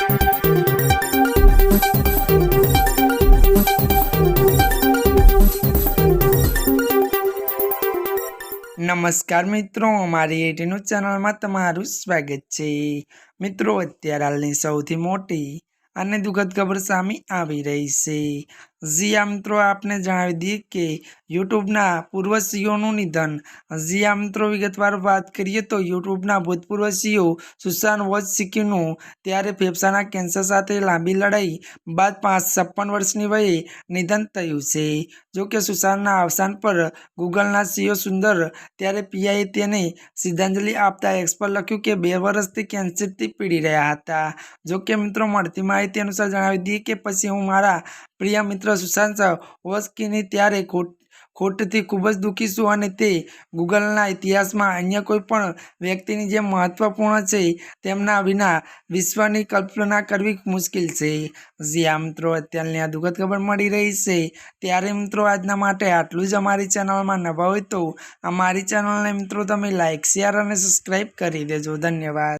નમસ્કાર મિત્રો, અમારી એટીનું ચેનલમાં તમારું સ્વાગત છે। મિત્રો, અત્યારે હાલની સૌથી મોટી અને દુઃખદ ખબર સામે આવી રહી છે। જી આ મિત્રો, આપને જણાવી દઈએ કે યુટ્યુબના પૂર્વ સીઈઓનું નિધન। જી આ મિત્રો, વિગતવાર વાત કરીએ તો યુટ્યુબના ભૂતપૂર્વ સીઈઓ સુશાંત વોજસિકીનું ત્યારે ફેફસાના કેન્સર સાથે લાંબી લડાઈ બાદ 56 વર્ષની વયે નિધન થયું છે। જો કે સુશાંતના અવસાન પર ગૂગલના સીઈઓ સુંદર ત્યારે પિચાઈએ તેને શ્રદ્ધાંજલિ આપતા એક્સ પર લખ્યું કે 2 વર્ષથી કેન્સરથી પીડી રહ્યા હતા। જો કે મિત્રો, મળતી માહિતી અનુસાર જણાવી દઈએ કે પછી હું મારા પ્રિય મિત્ર સુશાંત વોજસિકીની ત્યારે ખોટથી ખૂબ જ દુઃખી છું અને તે ગૂગલના ઇતિહાસમાં અન્ય કોઈ પણ વ્યક્તિની જેમ મહત્વપૂર્ણ છે। તેમના વિના વિશ્વની કલ્પના કરવી મુશ્કેલ છે। જી આ મિત્રો, અત્યારની આ દુઃખદ ખબર મળી રહી છે। ત્યારે મિત્રો, આજના માટે આટલું જ। અમારી ચેનલમાં નવા હોય તો અમારી ચેનલને મિત્રો તમે લાઇક, શેર અને સબસ્ક્રાઈબ કરી દેજો। ધન્યવાદ।